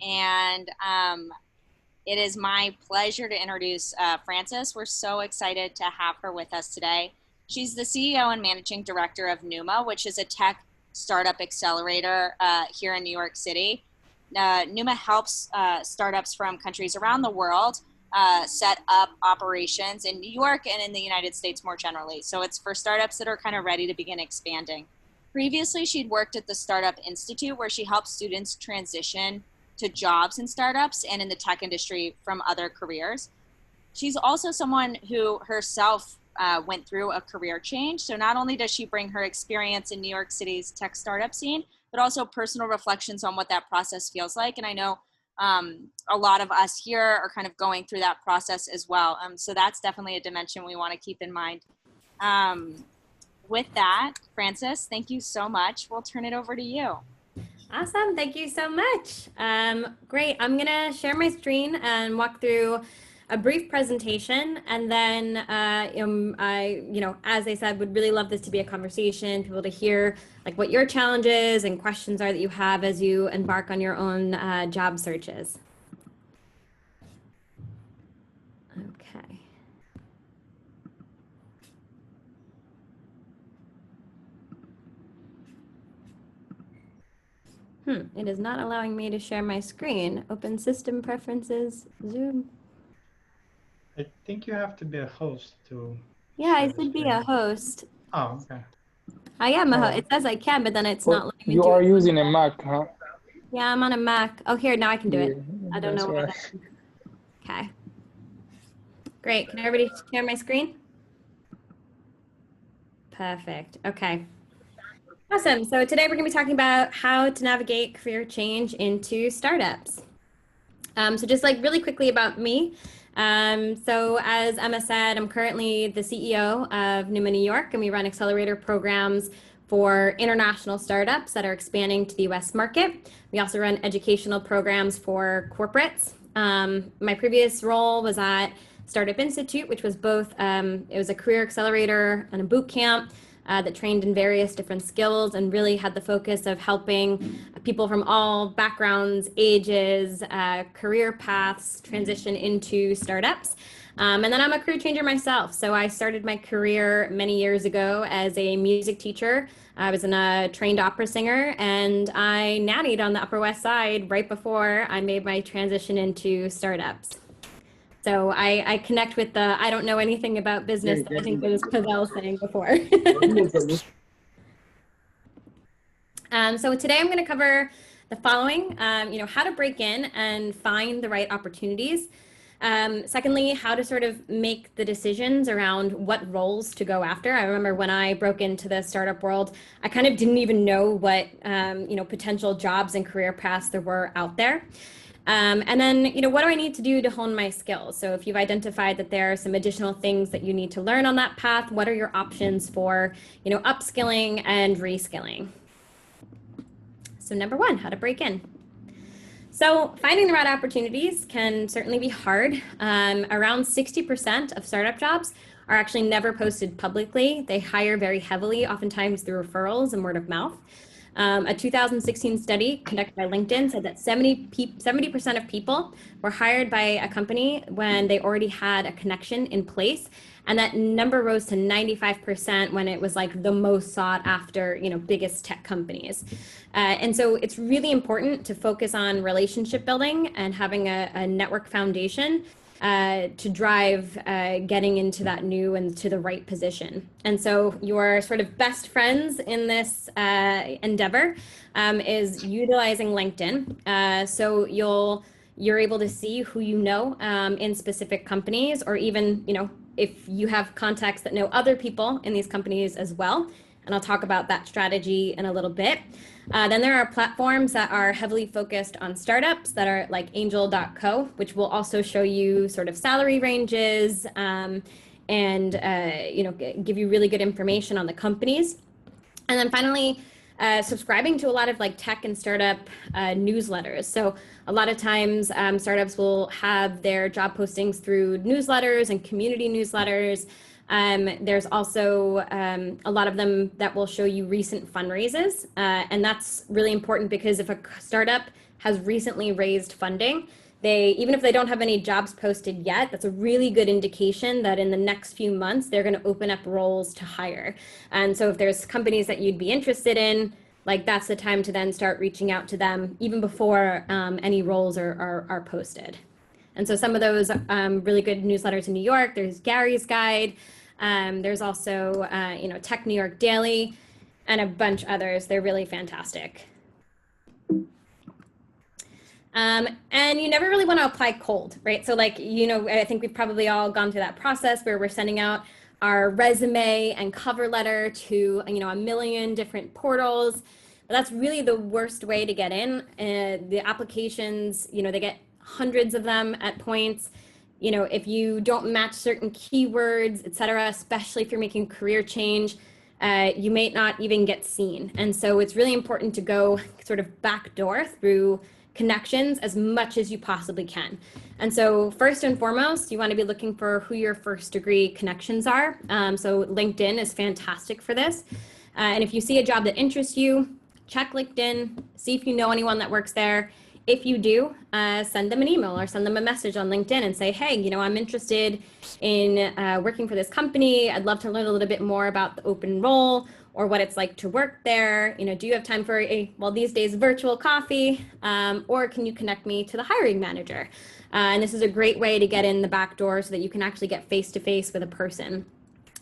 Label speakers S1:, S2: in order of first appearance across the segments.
S1: And it is my pleasure to introduce Frances. We're so excited to have her with us today. She's the CEO and managing director of Numa, which is a tech startup accelerator here in New York City. Numa helps startups from countries around the world set up operations in New York and in the United States more generally. So it's for startups that are kind of ready to begin expanding. Previously, she'd worked at the Startup Institute, where she helped students transition to jobs in startups and in the tech industry from other careers. She's also someone who herself went through a career change. So not only does she bring her experience in New York City's tech startup scene, but also personal reflections on what that process feels like. And I know a lot of us here are kind of going through that process as well. So that's definitely a dimension we want to keep in mind. Um, with that, Frances, thank you so much. We'll turn it over to you.
S2: Awesome. Thank you so much. Great. I'm going to share my screen and walk through a brief presentation. And then as I said, would really love this to be a conversation, people to hear like what your challenges and questions are that you have as you embark on your own job searches. Okay. It is not allowing me to share my screen. Open system preferences, Zoom.
S3: I think you have to be a host to.
S2: Yeah, I should be a host.
S3: Oh, okay.
S2: I am a host. It says I can, but then it's not letting me
S4: you
S2: do
S4: are
S2: it.
S4: using a Mac, huh?
S2: Yeah, I'm on a Mac. Oh, here, now I can do it.
S4: Yeah,
S2: I don't know why.
S4: right.
S2: Okay. Great. Can everybody share my screen? Perfect. Okay. Awesome. So today we're going to be talking about how to navigate career change into startups. So just like really quickly about me. So as Emma said, I'm currently the CEO of Numa New York, and we run accelerator programs for international startups that are expanding to the US market. We also run educational programs for corporates. My previous role was at Startup Institute, which was both, it was a career accelerator and a boot camp that trained in various different skills and really had the focus of helping people from all backgrounds, ages, career paths transition into startups. And then I'm a career changer myself. So I started my career many years ago as a music teacher. I was a trained opera singer, and I nannied on the Upper West Side right before I made my transition into startups. So I connect with the I don't know anything about business that I think was Pavel saying before. So today I'm going to cover the following, how to break in and find the right opportunities. Secondly, how to sort of make the decisions around what roles to go after. I remember when I broke into the startup world, I kind of didn't even know what, potential jobs and career paths there were out there. And then, what do I need to do to hone my skills? So if you've identified that there are some additional things that you need to learn on that path, what are your options for, upskilling and reskilling? So number one, how to break in. So finding the right opportunities can certainly be hard. Around 60% of startup jobs are actually never posted publicly. They hire very heavily, oftentimes through referrals and word of mouth. A 2016 study conducted by LinkedIn said that 70% of people were hired by a company when they already had a connection in place. And that number rose to 95% when it was like the most sought after, biggest tech companies. And so it's really important to focus on relationship building and having a network foundation to drive getting into that new and to the right position. And so your sort of best friends in this endeavor is utilizing LinkedIn. So you're able to see who in specific companies, or even, if you have contacts that know other people in these companies as well. And I'll talk about that strategy in a little bit. Then there are platforms that are heavily focused on startups that are like angel.co, which will also show you sort of salary ranges and give you really good information on the companies. And then finally, subscribing to a lot of like tech and startup newsletters. So a lot of times startups will have their job postings through newsletters and community newsletters. There's also a lot of them that will show you recent fundraises. And that's really important because if a startup has recently raised funding, even if they don't have any jobs posted yet, that's a really good indication that in the next few months, they're going to open up roles to hire. And so if there's companies that you'd be interested in, like that's the time to then start reaching out to them even before any roles are posted. And so some of those really good newsletters in New York, there's Gary's Guide. There's also, Tech New York Daily and a bunch others. They're really fantastic. And you never really want to apply cold, right? So like, I think we've probably all gone through that process where we're sending out our resume and cover letter to, a million different portals. But that's really the worst way to get in. The applications, they get hundreds of them at points. If you don't match certain keywords, et cetera, especially if you're making a career change, you may not even get seen. And so it's really important to go sort of backdoor through connections as much as you possibly can. And so first and foremost, you want to be looking for who your first degree connections are. So LinkedIn is fantastic for this. And if you see a job that interests you, check LinkedIn, see if you know anyone that works there. If you do, send them an email or send them a message on LinkedIn and say, hey, I'm interested in working for this company. I'd love to learn a little bit more about the open role or what it's like to work there. Do you have time for these days, virtual coffee? Or can you connect me to the hiring manager? And this is a great way to get in the back door so that you can actually get face-to-face with a person.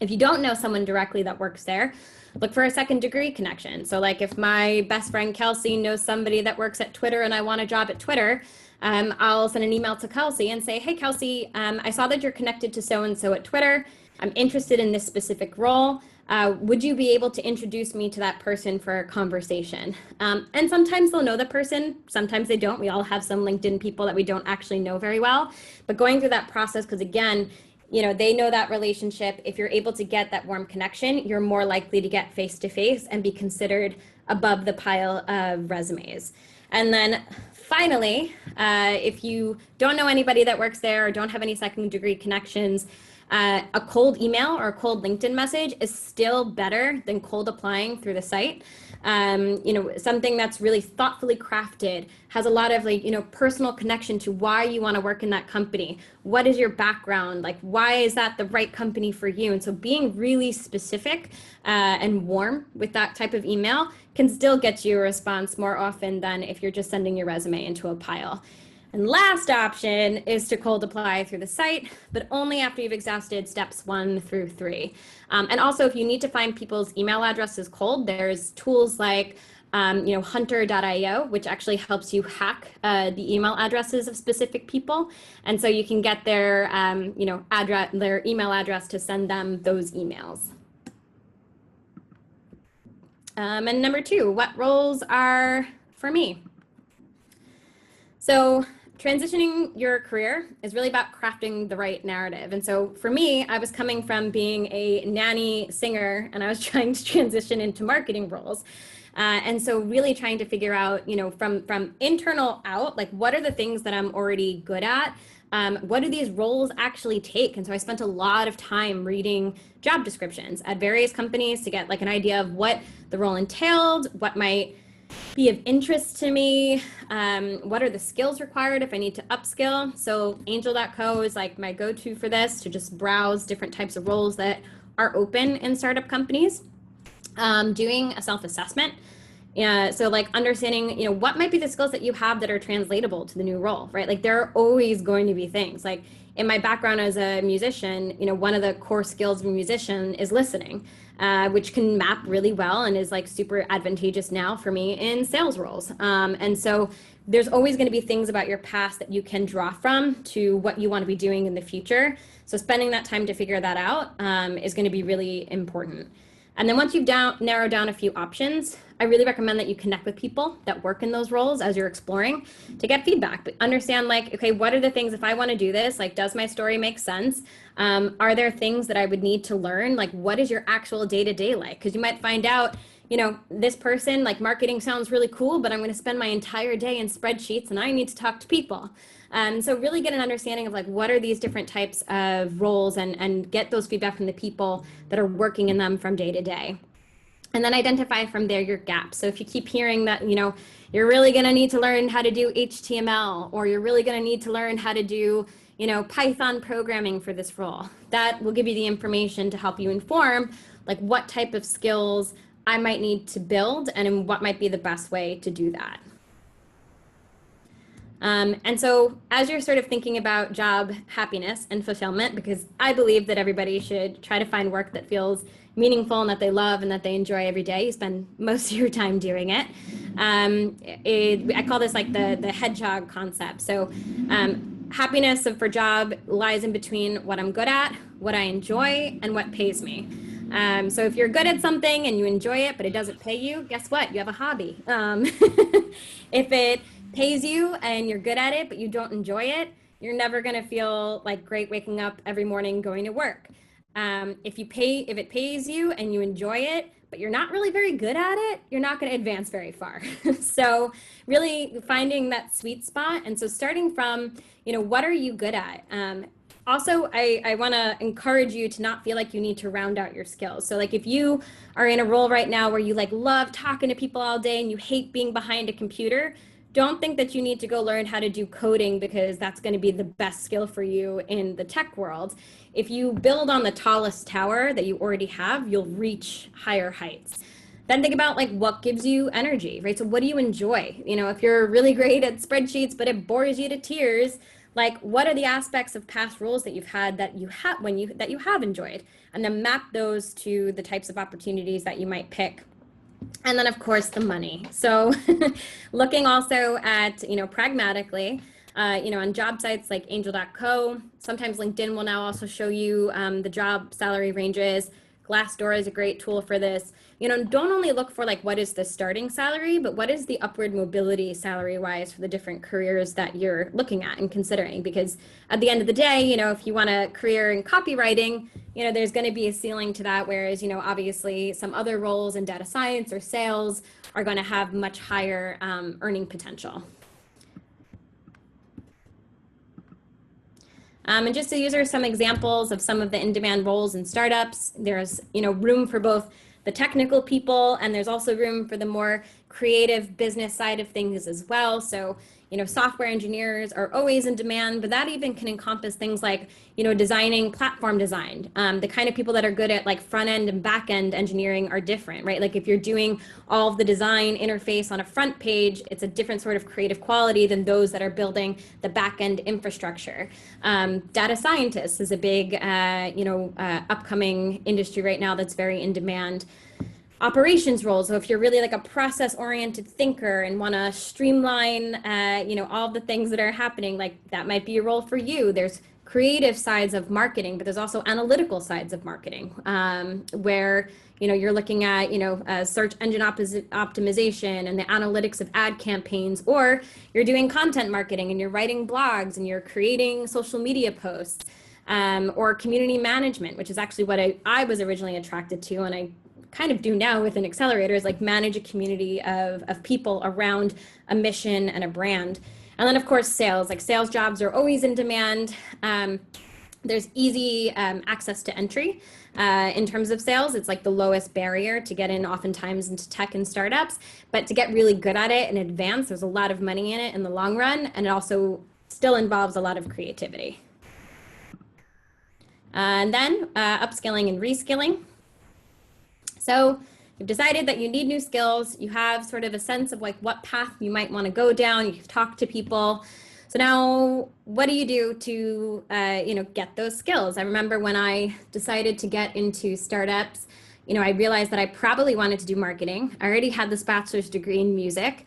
S2: If you don't know someone directly that works there, look for a second degree connection. So like if my best friend Kelsey knows somebody that works at Twitter and I want a job at Twitter, I'll send an email to Kelsey and say, hey, Kelsey, I saw that you're connected to so-and-so at Twitter. I'm interested in this specific role. Would you be able to introduce me to that person for a conversation? And sometimes they'll know the person, sometimes they don't. We all have some LinkedIn people that we don't actually know very well. But going through that process, because again, they know that relationship. If you're able to get that warm connection, you're more likely to get face-to-face and be considered above the pile of resumes. And then finally, if you don't know anybody that works there or don't have any second degree connections, a cold email or a cold LinkedIn message is still better than cold applying through the site. Something that's really thoughtfully crafted, has a lot of personal connection to why you want to work in that company. What is your background? Like, why is that the right company for you? And so being really specific and warm with that type of email can still get you a response more often than if you're just sending your resume into a pile. And last option is to cold apply through the site, but only after you've exhausted steps 1 through 3. And also, if you need to find people's email addresses cold, there's tools like hunter.io, which actually helps you hack the email addresses of specific people. And so you can get their, their email address to send them those emails. And number 2, what roles are for me? So transitioning your career is really about crafting the right narrative. And so for me, I was coming from being a nanny singer and I was trying to transition into marketing roles. And so really trying to figure out, from internal out, like what are the things that I'm already good at? What do these roles actually take? And so I spent a lot of time reading job descriptions at various companies to get like an idea of what the role entailed, what might be of interest to me, what are the skills required if I need to upskill. So Angel.co is like my go-to for this, to just browse different types of roles that are open in startup companies. Doing a self-assessment. So like understanding, what might be the skills that you have that are translatable to the new role, right? Like there are always going to be things like in my background as a musician, one of the core skills of a musician is listening, which can map really well and is like super advantageous now for me in sales roles. And so there's always going to be things about your past that you can draw from to what you want to be doing in the future. So spending that time to figure that out is going to be really important. And then once you've narrowed down a few options, I really recommend that you connect with people that work in those roles as you're exploring to get feedback. But understand like, okay, what are the things, if I want to do this, like, does my story make sense? Are there things that I would need to learn? Like, what is your actual day-to-day like? Because you might find out, you know, this person, like marketing sounds really cool, but I'm going to spend my entire day in spreadsheets and I need to talk to people. So really get an understanding of like, what are these different types of roles, and get those feedback from the people that are working in them from day to day. And then identify from there your gaps. So if you keep hearing that, you know, you're really going to need to learn how to do HTML, or you're really going to need to learn how to do, you know, Python programming for this role, that will give you the information to help you inform like what type of skills I might need to build and what might be the best way to do that. And so as you're sort of thinking about job happiness and fulfillment, because I believe that everybody should try to find work that feels meaningful and that they love and that they enjoy every day. You spend most of your time doing it. I call this like the hedgehog concept. So happiness for job lies in between what I'm good at, what I enjoy, and what pays me. So if you're good at something and you enjoy it, but it doesn't pay you, guess what? You have a hobby. If it pays you and you're good at it, but you don't enjoy it, you're never going to feel like great waking up every morning going to work. If it pays you and you enjoy it, but you're not really very good at it, you're not going to advance very far. So really finding that sweet spot. And so starting from, you know, what are you good at? Also, I want to encourage you to not feel like you need to round out your skills. So like if you are in a role right now where you like love talking to people all day and you hate being behind a computer, don't think that you need to go learn how to do coding because that's going to be the best skill for you in the tech world. If you build on the tallest tower that you already have, you'll reach higher heights. Then think about like what gives you energy, right? So what do you enjoy? You know, if you're really great at spreadsheets, but it bores you to tears, like what are the aspects of past roles that you've had that you have enjoyed? And then map those to the types of opportunities that you might pick. And then of course the money. So looking also at, you know, pragmatically, you know, on job sites like angel.co, sometimes LinkedIn will now also show you the job salary ranges. Glassdoor is a great tool for this. You know, don't only look for like what is the starting salary, but what is the upward mobility salary wise for the different careers that you're looking at and considering. Because at the end of the day, you know, if you want a career in copywriting, you know, there's going to be a ceiling to that. Whereas, you know, obviously some other roles in data science or sales are going to have much higher earning potential. And just to use some examples of some of the in-demand roles in startups, there's, you know, room for both the technical people, and there's also room for the more creative business side of things as well. So, you know, software engineers are always in demand, but that even can encompass things like, you know, designing platform design. The kind of people that are good at like front end and back end engineering are different, right? Like if you're doing all of the design interface on a front page, it's a different sort of creative quality than those that are building the back end infrastructure. Data scientists is a big, upcoming industry right now that's very in demand. Operations roles. So if you're really like a process-oriented thinker and want to streamline, you know, all the things that are happening, like that might be a role for you. There's creative sides of marketing, but there's also analytical sides of marketing, where, you know, you're looking at, you know, search engine optimization and the analytics of ad campaigns, or you're doing content marketing and you're writing blogs and you're creating social media posts, or community management, which is actually what I was originally attracted to, and I kind of do now with an accelerator, is like manage a community of people around a mission and a brand. And then of course, sales, like sales jobs are always in demand. There's easy access to entry in terms of sales. It's like the lowest barrier to get in oftentimes into tech and startups, but to get really good at it and advance, there's a lot of money in it in the long run. And it also still involves a lot of creativity. And then upskilling and reskilling. So you've decided that you need new skills. You have sort of a sense of like what path you might want to go down. You've talked to people. So now what do you do to, get those skills? I remember when I decided to get into startups, you know, I realized that I probably wanted to do marketing. I already had this bachelor's degree in music,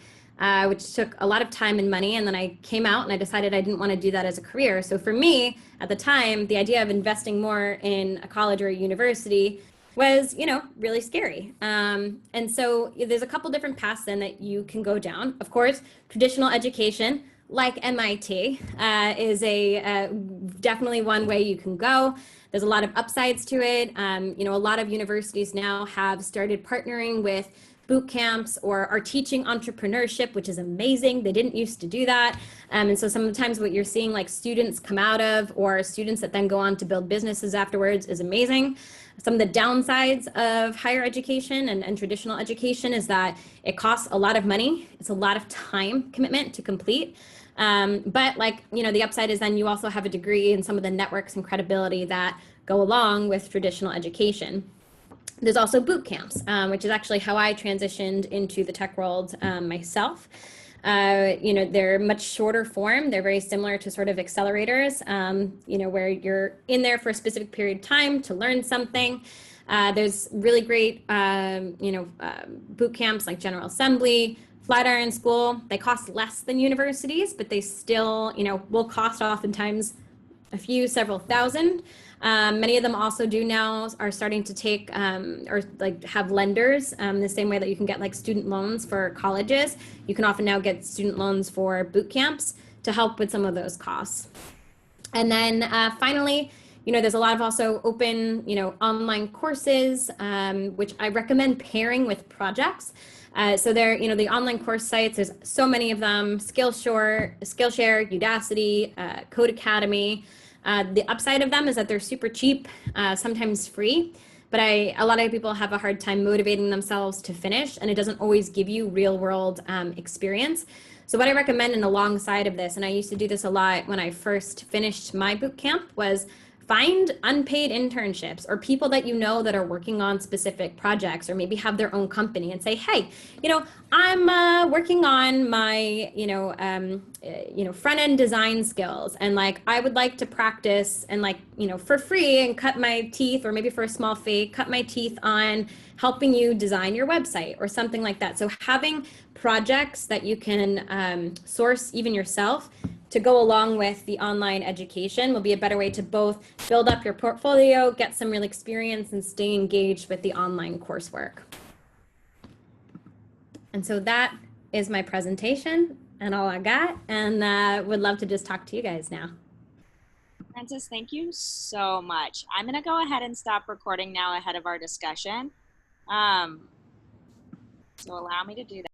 S2: which took a lot of time and money. And then I came out and I decided I didn't want to do that as a career. So for me at the time, the idea of investing more in a college or a university was, you know, really scary. And so there's a couple different paths then that you can go down. Of course, traditional education, like MIT, is definitely one way you can go. There's a lot of upsides to it. A lot of universities now have started partnering with boot camps or are teaching entrepreneurship, which is amazing. They didn't used to do that. And so sometimes what you're seeing like students come out of, or students that then go on to build businesses afterwards, is amazing. Some of the downsides of higher education and traditional education is that it costs a lot of money. It's a lot of time commitment to complete. But like, you know, the upside is then you also have a degree in some of the networks and credibility that go along with traditional education. There's also boot camps, which is actually how I transitioned into the tech world myself. You know, they're much shorter form. They're very similar to sort of accelerators, you know, where you're in there for a specific period of time to learn something. There's really great, you know, boot camps like General Assembly, Flatiron School. They cost less than universities, but they still, you know, will cost oftentimes a few, several thousand. Many of them also do now are starting to take or like have lenders the same way that you can get like student loans for colleges. You can often now get student loans for boot camps to help with some of those costs. And then finally, you know, there's a lot of also open, you know, online courses, which I recommend pairing with projects. So there, you know, the online course sites, there's so many of them: Skillshare, Udacity, Codecademy. The upside of them is that they're super cheap, sometimes free, but a lot of people have a hard time motivating themselves to finish, and it doesn't always give you real world experience. So what I recommend in alongside of this, and I used to do this a lot when I first finished my boot camp, was find unpaid internships or people that you know that are working on specific projects or maybe have their own company, and say, hey, you know, I'm working on my, front end design skills, and like I would like to practice and like, you know, for free and cut my teeth, or maybe for a small fee, cut my teeth on helping you design your website or something like that. So having projects that you can source even yourself to go along with the online education will be a better way to both build up your portfolio, get some real experience, and stay engaged with the online coursework. And so that is my presentation and all I got, and would love to just talk to you guys now.
S1: Frances, thank you so much. I'm going to go ahead and stop recording now ahead of our discussion. So allow me to do that.